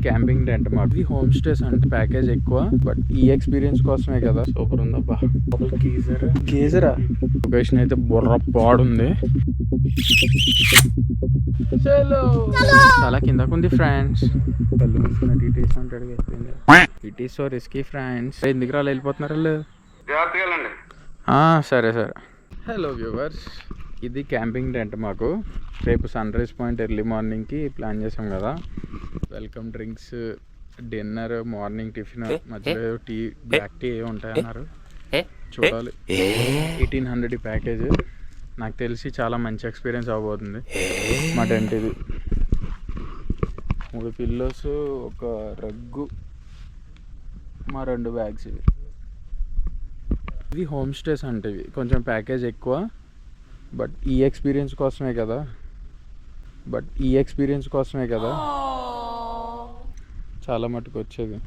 Camping tent మాకు. ఇది home stays అంటే ప్యాకేజ్ ఎక్కువ, బట్ ఈ ఎక్స్పీరియన్స్ కోసమే కదా. సూపర్ ఉందబ్బా. గీజరా లొకేషన్ అయితే బుర్ర పాడుంది. చాలా కిందకుంది ఫ్రెండ్స్. కళ్ళు మూసుకున్నట్టు ఇటీస్ అంటాడు. It is so risky friends. ఎందుకు రాళ్ళు వెళ్ళిపోతున్నారు వాళ్ళు? సరే సరే. హలో వ్యూవర్స్, ఇది క్యాంపింగ్ టెంట్ మాకు. రేపు సన్ రైజ్ పాయింట్ ఎర్లీ మార్నింగ్కి ప్లాన్ చేసాం కదా. Welcome drinks, dinner, morning tiffin, మధ్యలో టీ, బ్లాక్ టీ ఏమి ఉంటాయన్నారు. చూడాలి. 1800 ప్యాకేజ్. నాకు తెలిసి చాలా మంచి ఎక్స్పీరియన్స్ అవ్వబోతుంది. మా టెంట్ ఇది. 3 పిల్లోస్, ఒక రగ్గు, మా 2 బ్యాగ్స్. ఇది హోమ్ స్టేస్ అంటే ఇవి కొంచెం ప్యాకేజ్ ఎక్కువ, బట్ ఈ ఎక్స్పీరియన్స్ కోసమే కదా చాలా మటుకు వచ్చేది.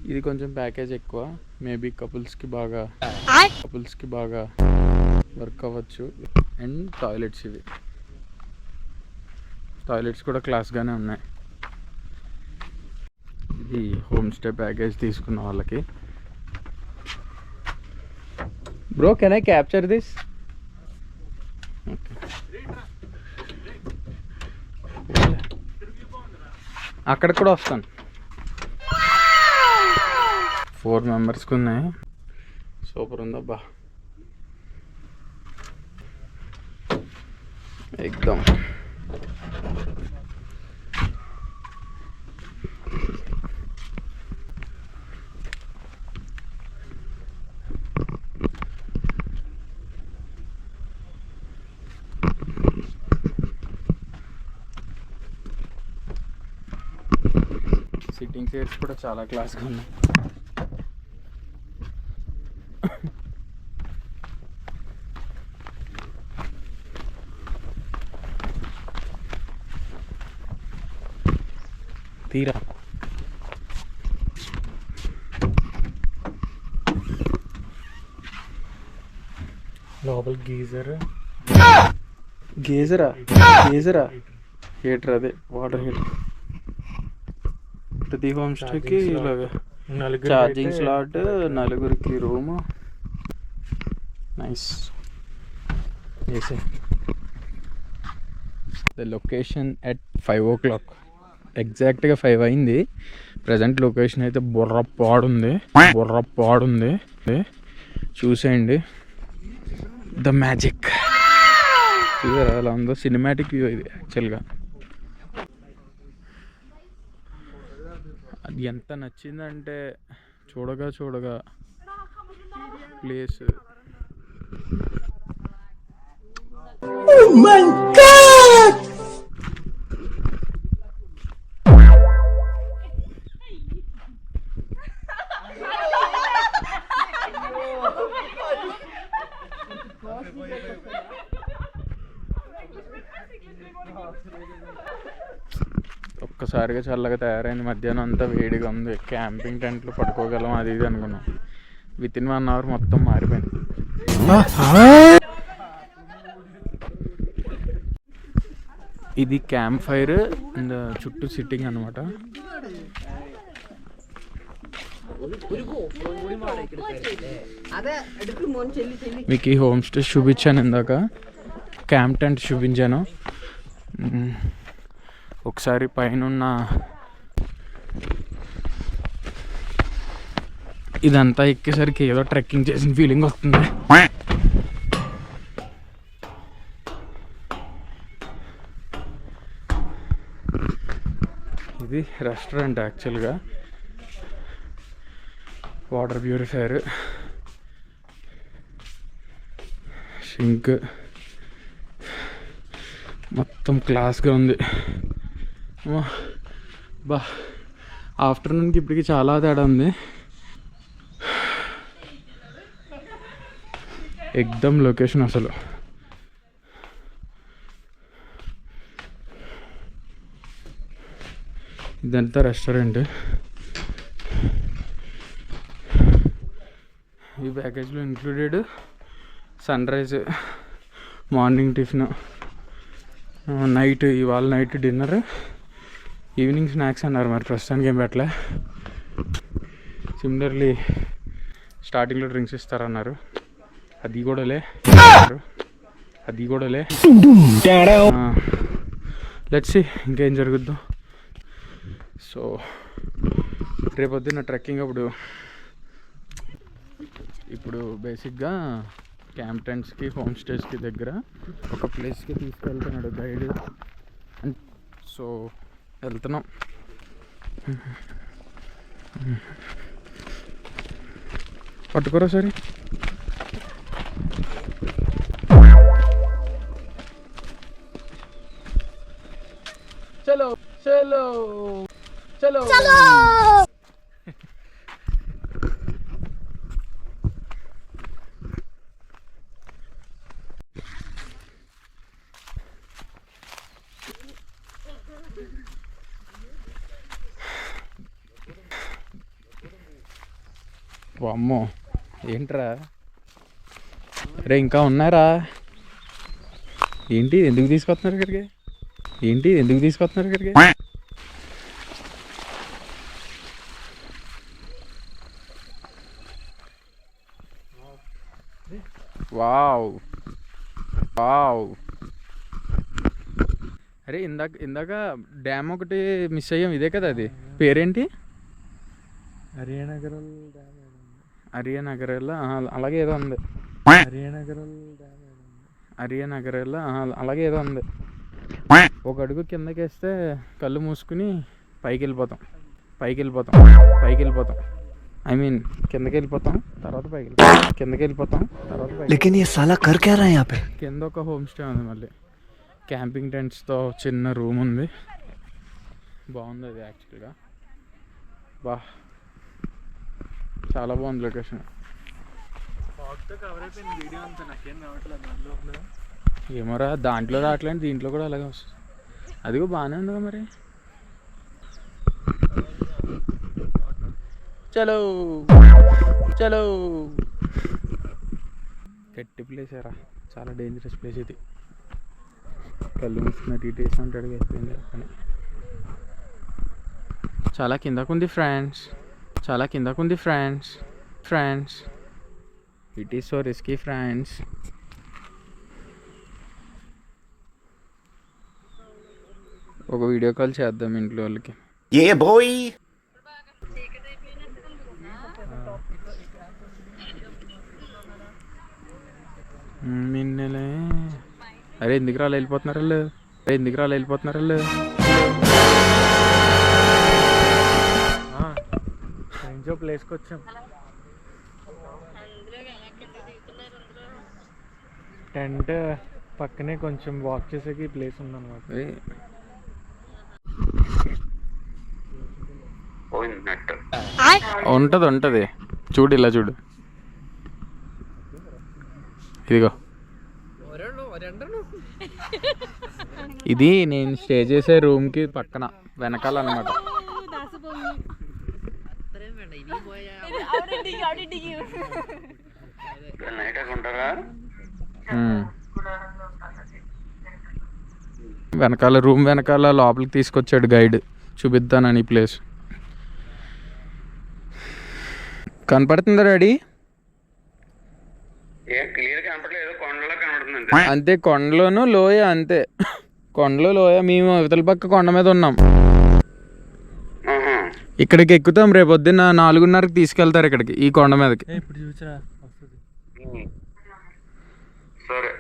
ఇది కొంచెం ప్యాకేజ్ ఎక్కువ. మేబీ కపుల్స్కి బాగా వర్క్ అవ్వచ్చు. అండ్ టాయిలెట్స్, ఇవి టాయిలెట్స్ కూడా క్లాస్గానే ఉన్నాయి. ఇది హోమ్ స్టే ప్యాకేజ్ తీసుకున్న వాళ్ళకి. Bro, can I capture this? Okay, అక్కడికి కూడా వస్తాను. 4 మెంబర్స్కి ఉన్నాయి. సూపర్ ఉందబ్బా, ఎక్దమ్. సిట్టింగ్ చైర్స్ కూడా చాలా క్లాస్గా ఉన్నాయి. తీరా లోపల గీజరా హీటర్, అదే వాటర్ హీటర్. ప్రతి హోమ్ స్టేకి ఇలాగా charging slot, 4 room. Nice. The location at 5 o'clock. ఎగ్జాక్ట్గా 5 అయింది. ప్రజెంట్ లొకేషన్ అయితే బుర్ర పాడుంది. చూసేయండి ద మ్యాజిక్. చూసారా ఎలా ఉందో? సినిమాటిక్ వ్యూ ఇది యాక్చువల్గా. అది ఎంత నచ్చిందంటే చూడగా ప్లేస్. ఒక్కసారిగా చల్లగా తయారైంది. మధ్యాహ్నం అంతా వేడిగా ఉంది. క్యాంపింగ్ టెంట్లు పడుకోగలం అది ఇది అనుకున్నాం. వితిన్ 1 hour మొత్తం మారిపోయింది. ఇది క్యాంప్ ఫైర్, చుట్టూ సిట్టింగ్ అనమాట. మీకు ఈ హోమ్ స్టే చూపించాను ఇందాక, క్యాంప్ టెంట్ చూపించాను. ఒకసారి పైన ఇదంతా ఎక్కేసరికి ఏదో ట్రెక్కింగ్ చేసిన ఫీలింగ్ వస్తుంది. ఇది రెస్టారెంట్ యాక్చువల్గా. వాటర్ ప్యూరిఫైయర్, షింక్, మొత్తం క్లాస్గా ఉంది. బా, ఆఫ్టర్నూన్కి ఇప్పటికి చాలా తేడా ఉంది. ఎక్దమ్ లొకేషన్ అసలు. ఇదంతా రెస్టారెంట్. ఈ ప్యాకేజ్లో included sunrise, morning tiffin, ఇవాళ నైట్ డిన్నర్, ఈవినింగ్ స్నాక్స్ అన్నారు, మరి ప్రస్తుతానికి ఏం పెట్టలే. సిమిలర్లీ స్టార్టింగ్లో డ్రింక్స్ ఇస్తారన్నారు, అది కూడా లే. లెట్స్ సీ ఇంకేం జరుగుద్దో. సో రేపొద్దున్న ట్రెక్కింగ్ అప్పుడు ఇప్పుడు బేసిక్గా క్యాంప్ టెంట్స్కి హోమ్ స్టేస్కి దగ్గర ఒక ప్లేస్కి తీసుకెళ్తున్నాడు గైడ్. సో వెళ్తున్నాం. పట్టుకోరా సరే. చలో చలో చలో చలో. అమ్మో ఏంట్రా, అరే ఇంకా ఉన్నారా ఏంటి? ఎందుకు తీసుకొస్తున్నారు ఇక్కడికి? Wow wow. అరే ఇందాక డ్యామ్ ఒకటి మిస్ అయ్యాం, ఇదే కదా అది? పేరేంటి? అరియనగరల్ అలాగే ఏదో ఉంది. అరియనగరల్ అలాగే ఏదో ఉంది. ఒక అడుగు కిందకి వేస్తే కళ్ళు మూసుకుని పైకి వెళ్ళిపోతాం. ఐ మీన్ కిందకి వెళ్ళిపోతాం, తర్వాత కింద ఒక హోమ్ స్టే ఉంది, మళ్ళీ క్యాంపింగ్ టెంట్స్తో చిన్న రూమ్ ఉంది. బాగుంది అది యాక్చువల్గా. చాలా బాగుంది లొకేషన్. ఏమోరా దాంట్లో రావట్లేదు, దీంట్లో కూడా అలాగే వస్తుంది. అదిగో బాగానే ఉంది కదా మరి. చలో చలో. గట్టి ప్లేస్ రా, చాలా డేంజరస్ ప్లేస్ ఇది. కళ్ళు మూసుకున్నట్టు ఇటు వేసి ఉంటాడు అయిపోయింది. చాలా కిందకుంది friends. It is so risky friends. ఒక వీడియో కాల్ చేద్దాం ఇంట్లో వాళ్ళకి. ఏ బాయ్ మిన్నలే. అరే ఎందుకు రాళ్ళు వెళ్ళిపోతున్నారు వాళ్ళు? ఇంకో ప్లేస్కి వచ్చాం. టెంట్ పక్కనే కొంచెం వాక్ చేసేకి ప్లేస్ ఉందన్నమాట. ఉంటది చూడు, ఇలా చూడు, ఇదిగో. ఇది నేను స్టే చేసే రూమ్కి పక్కన వెనకాల అన్నమాట. వెనకాల రూమ్ వెనకాల లోపలికి తీసుకొచ్చాడు గైడ్, చూపిద్దానని ప్లేస్. కనపడుతుందా డాడీ? అంతే, కొండలోను లోయ, అంతే కొండలో లోయ. మేము ఇవతల పక్క కొండ మీద ఉన్నాం. ఇక్కడికి ఎక్కుతాం రేపు పొద్దున్న 4:30కి తీసుకెళ్తారు ఇక్కడికి, ఈ కొండ మీదకి. సరే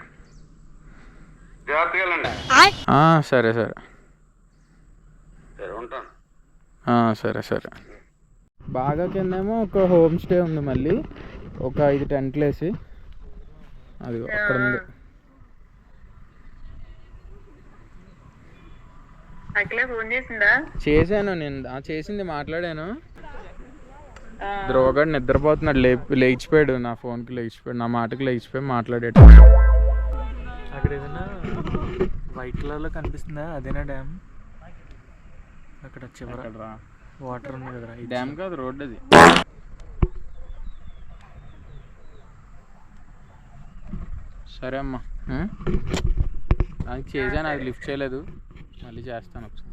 బాగా కిందేమో ఒక హోమ్ స్టే ఉంది, మళ్ళీ ఒక 5 టెంట్లు వేసి అది అక్కడ ఉంది. చేశాను నేను, చేసింది మాట్లాడాను. ధ్రువగాడు నిద్రపోతున్నాడు, లేచిపోయాడు. నా ఫోన్కి లేచిపోయాడు, నా మాటకి లేచిపోయి మాట్లాడాడు. అక్కడ ఏదైనా వైట్ కలర్లో కనిపిస్తుందా? అదేనా డ్యామ్? అక్కడ చివర వాటర్ ఉంది కదా. డ్యామ్ కాదు, రోడ్ అది. సరే అమ్మా, అది చేశాను, అది లిఫ్ట్ చేయలేదు, మళ్ళీ చేస్తాను ఒకసారి.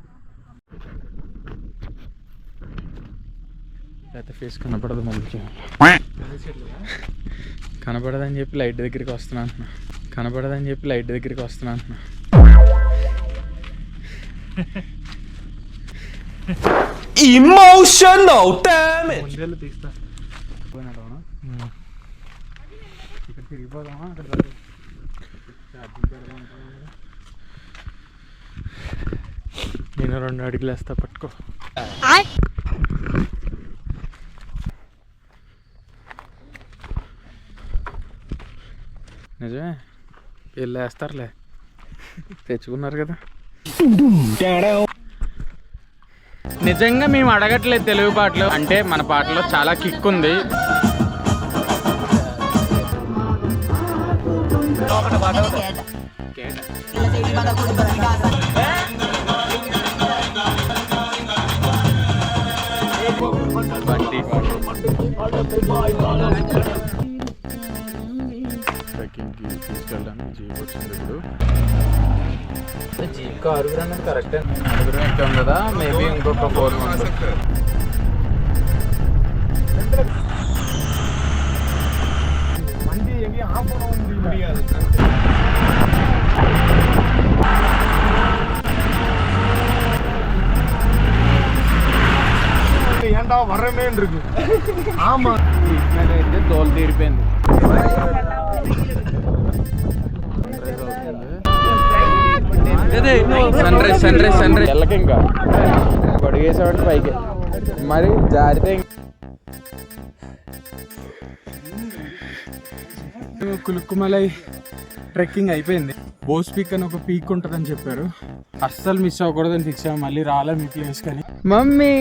లేకపోతే ఫేస్ కనపడదు మళ్ళీ. కనపడదని చెప్పి లైట్ దగ్గరికి వస్తున్నా అంటున్నా. Emotional damage. తీస్తా. ఇక్కడ తిరిగిపోదామా? అక్కడ నేను 2 అడుగులు వేస్తా, పట్టుకో. నిజమే, వీళ్ళు వేస్తారులే, తెచ్చుకున్నారు కదా. నిజంగా మేము అడగట్లేదు తెలుగు పాటలు, అంటే మన పాటలో చాలా కిక్ ఉంది. ట్రెక్కింగ్కి తీసుకెళ్ళడానికి జీప్ వచ్చింది. ఇప్పుడు జీప్కి 6 అన్నది కరెక్టే. 6 ఎక్కాం కదా, మేబీ ఇంకొక 4 మంత్స్. అయితే తోలు తీరిపోయింది. సన్ రైజ్ ఎల్లకి ఇంకా పడిగేసేవాడి పైకి మరి జారితే. కులుక్కుమలై ట్రెక్కింగ్ అయిపోయింది. బోస్ పీక్ అని ఒక పీక్ ఉంటుందని చెప్పారు, అస్సలు మిస్ అవ్వకూడదని ఫిక్స్ అయ్యాం. మళ్ళీ రాలే మీ ప్లేస్ కానీ. మమ్మీ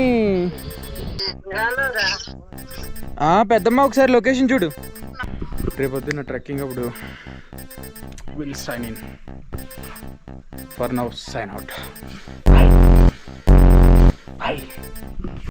పెద్దమ్మ ఒకసారి లొకేషన్ చూడు. రేపొద్దున్న ట్రెక్కింగ్ అప్పుడు will sign in. For now sign out.